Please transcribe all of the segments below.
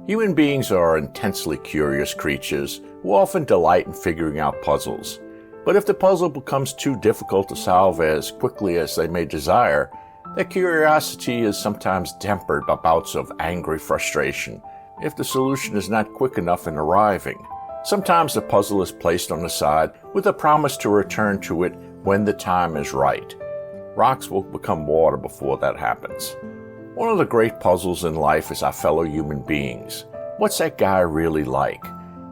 Human beings are intensely curious creatures who often delight in figuring out puzzles. But if the puzzle becomes too difficult to solve as quickly as they may desire, their curiosity is sometimes tempered by bouts of angry frustration if the solution is not quick enough in arriving. Sometimes the puzzle is placed on the side with a promise to return to it when the time is right. Rocks will become water before that happens. One of the great puzzles in life is our fellow human beings. What's that guy really like?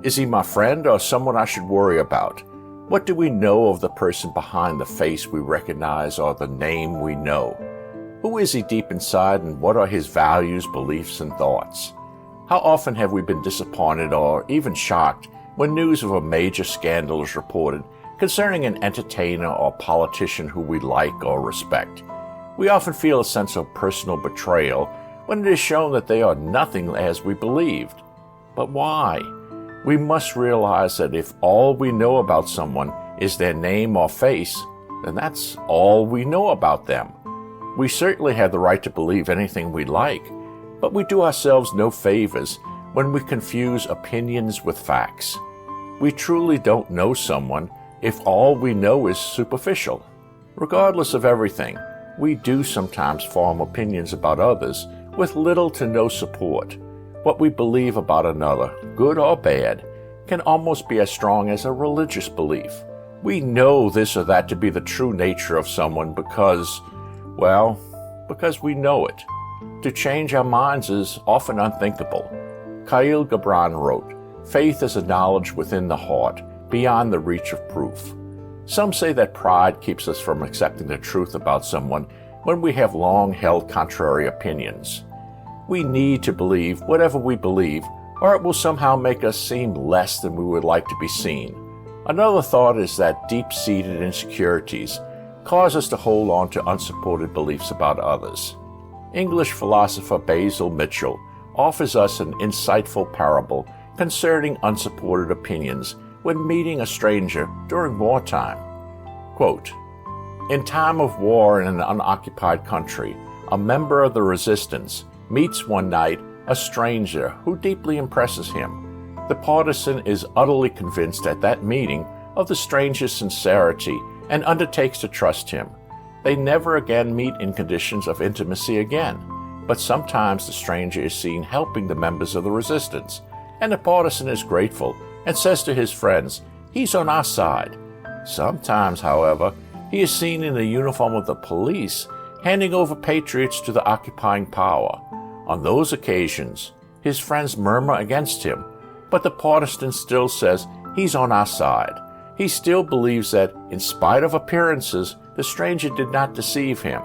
Is he my friend or someone I should worry about? What do we know of the person behind the face we recognize or the name we know? Who is he deep inside, and what are his values, beliefs, and thoughts? How often have we been disappointed or even shocked when news of a major scandal is reported concerning an entertainer or politician who we like or respect? We often feel a sense of personal betrayal when it is shown that they are nothing as we believed. But why? We must realize that if all we know about someone is their name or face, then that's all we know about them. We certainly have the right to believe anything we like, but we do ourselves no favors when we confuse opinions with facts. We truly don't know someone if all we know is superficial. Regardless of everything, we do sometimes form opinions about others with little to no support. What we believe about another, good or bad, can almost be as strong as a religious belief. We know this or that to be the true nature of someone because we know it. To change our minds is often unthinkable. Khalil Gibran wrote, "Faith is a knowledge within the heart, beyond the reach of proof." Some say that pride keeps us from accepting the truth about someone when we have long held contrary opinions. We need to believe whatever we believe, or it will somehow make us seem less than we would like to be seen. Another thought is that deep-seated insecurities cause us to hold on to unsupported beliefs about others. English philosopher Basil Mitchell offers us an insightful parable concerning unsupported opinions when meeting a stranger during wartime. Quote, "In time of war in an unoccupied country, a member of the resistance meets one night a stranger who deeply impresses him. The partisan is utterly convinced at that meeting of the stranger's sincerity and undertakes to trust him. They never again meet in conditions of intimacy again, but sometimes the stranger is seen helping the members of the resistance, and the partisan is grateful and says to his friends, 'He's on our side.' Sometimes, however, he is seen in the uniform of the police, handing over patriots to the occupying power. On those occasions, his friends murmur against him, but the partisan still says, 'He's on our side.' He still believes that, in spite of appearances, the stranger did not deceive him.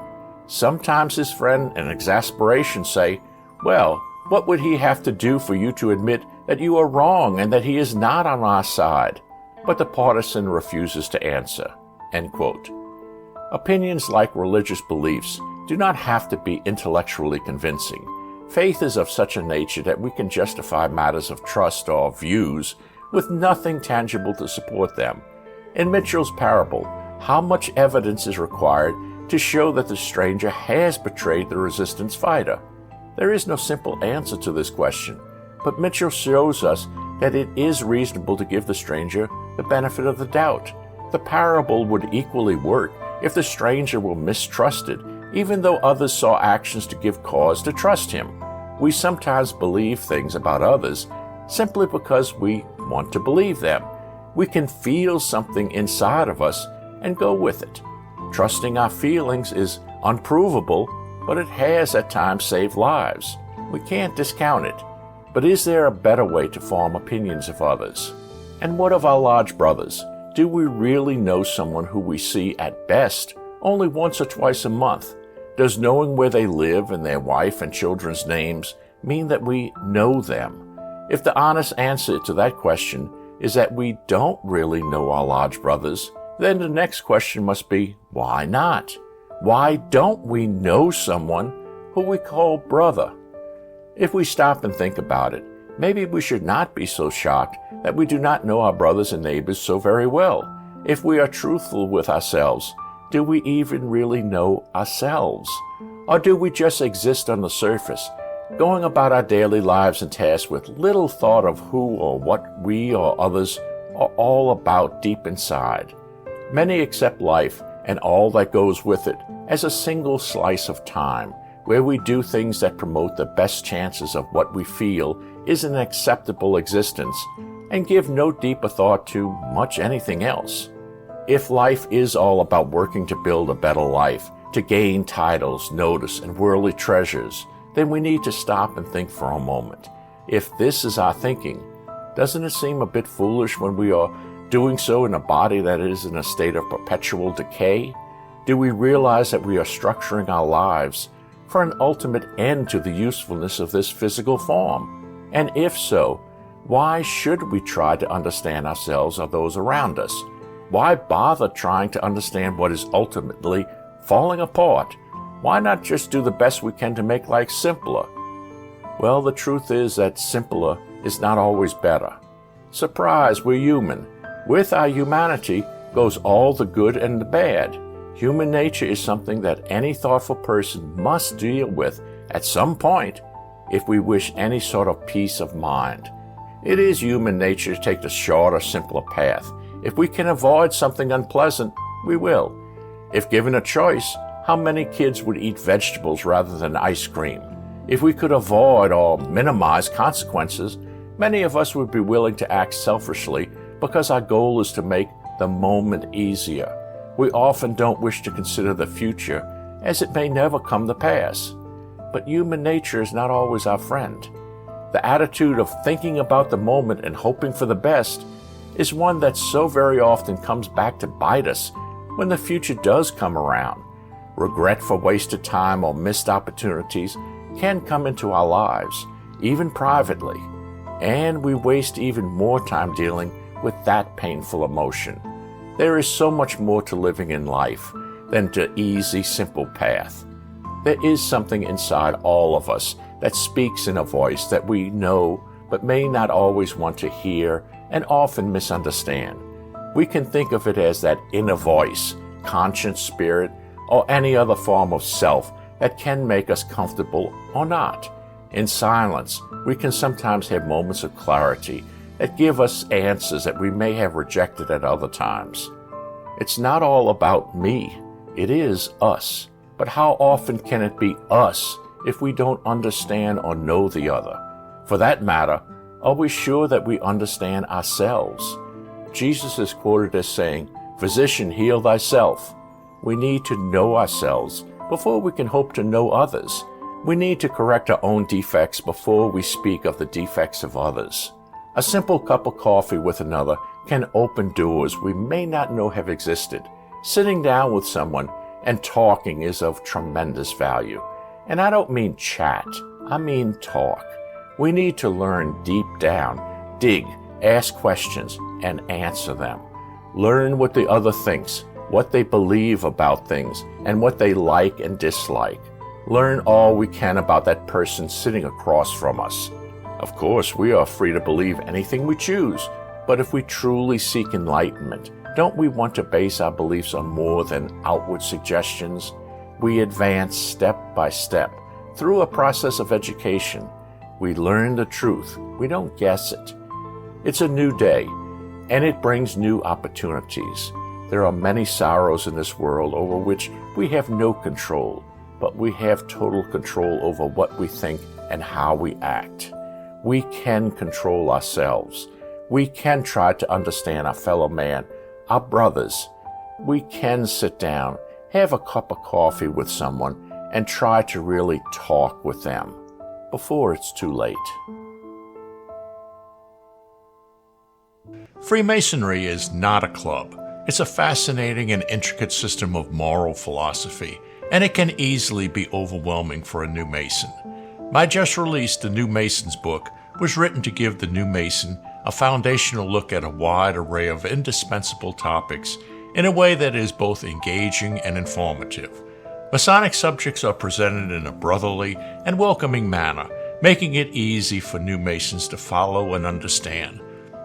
Sometimes his friend, in exasperation, say, 'Well, what would he have to do for you to admit that you are wrong and that he is not on our side?' But the partisan refuses to answer." End quote. Opinions like religious beliefs do not have to be intellectually convincing. Faith is of such a nature that we can justify matters of trust or views with nothing tangible to support them. In Mitchell's parable, how much evidence is required to show that the stranger has betrayed the resistance fighter? There is no simple answer to this question, but Mitchell shows us that it is reasonable to give the stranger the benefit of the doubt. The parable would equally work if the stranger were mistrusted, even though others saw actions to give cause to trust him. We sometimes believe things about others simply because we want to believe them. We can feel something inside of us and go with it. Trusting our feelings is unprovable, but it has at times saved lives. We can't discount it. But is there a better way to form opinions of others? And what of our large brothers? Do we really know someone who we see at best only once or twice a month? Does knowing where they live and their wife and children's names mean that we know them? If the honest answer to that question is that we don't really know our large brothers, then the next question must be, why not? Why don't we know someone who we call brother? If we stop and think about it, maybe we should not be so shocked that we do not know our brothers and neighbors so very well. If we are truthful with ourselves, do we even really know ourselves? Or do we just exist on the surface, going about our daily lives and tasks with little thought of who or what we or others are all about deep inside. Many accept life and all that goes with it as a single slice of time, where we do things that promote the best chances of what we feel is an acceptable existence, and give no deeper thought to much anything else. If life is all about working to build a better life, to gain titles, notice, and worldly treasures, then we need to stop and think for a moment. If this is our thinking, doesn't it seem a bit foolish when we are doing so in a body that is in a state of perpetual decay? Do we realize that we are structuring our lives for an ultimate end to the usefulness of this physical form? And if so, why should we try to understand ourselves or those around us? Why bother trying to understand what is ultimately falling apart? Why not just do the best we can to make life simpler? Well, the truth is that simpler is not always better. Surprise, we're human. With our humanity goes all the good and the bad. Human nature is something that any thoughtful person must deal with at some point if we wish any sort of peace of mind. It is human nature to take the shorter, simpler path. If we can avoid something unpleasant, we will. If given a choice, how many kids would eat vegetables rather than ice cream? If we could avoid or minimize consequences, many of us would be willing to act selfishly because our goal is to make the moment easier. We often don't wish to consider the future, as it may never come to pass. But human nature is not always our friend. The attitude of thinking about the moment and hoping for the best is one that so very often comes back to bite us when the future does come around. Regret for wasted time or missed opportunities can come into our lives, even privately, and we waste even more time dealing with that painful emotion. There is so much more to living in life than the easy, simple path. There is something inside all of us that speaks in a voice that we know but may not always want to hear and often misunderstand. We can think of it as that inner voice, conscience, spirit, or any other form of self that can make us comfortable or not. In silence, we can sometimes have moments of clarity that give us answers that we may have rejected at other times. It's not all about me. It is us. But how often can it be us if we don't understand or know the other? For that matter, are we sure that we understand ourselves? Jesus is quoted as saying, "Physician, heal thyself." We need to know ourselves before we can hope to know others. We need to correct our own defects before we speak of the defects of others. A simple cup of coffee with another can open doors we may not know have existed. Sitting down with someone and talking is of tremendous value. And I don't mean chat, I mean talk. We need to learn deep down, dig, ask questions, and answer them. Learn what the other thinks, what they believe about things, and what they like and dislike. Learn all we can about that person sitting across from us. Of course, we are free to believe anything we choose, but if we truly seek enlightenment, don't we want to base our beliefs on more than outward suggestions? We advance step by step through a process of education. We learn the truth. We don't guess it. It's a new day, and it brings new opportunities. There are many sorrows in this world over which we have no control, but we have total control over what we think and how we act. We can control ourselves. We can try to understand our fellow man, our brothers. We can sit down, have a cup of coffee with someone, and try to really talk with them before it's too late. Freemasonry is not a club. It's a fascinating and intricate system of moral philosophy, and it can easily be overwhelming for a new Mason. My just released The New Mason's book was written to give the new Mason a foundational look at a wide array of indispensable topics in a way that is both engaging and informative. Masonic subjects are presented in a brotherly and welcoming manner, making it easy for new Masons to follow and understand.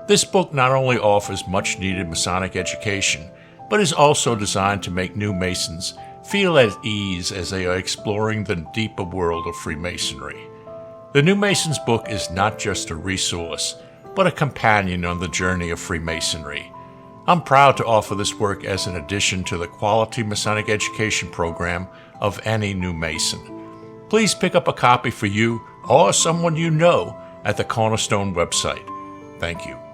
This book not only offers much-needed Masonic education, but is also designed to make new Masons feel at ease as they are exploring the deeper world of Freemasonry. The New Mason's book is not just a resource, but a companion on the journey of Freemasonry. I'm proud to offer this work as an addition to the quality Masonic education program of any new Mason. Please pick up a copy for you or someone you know at the Cornerstone website. Thank you.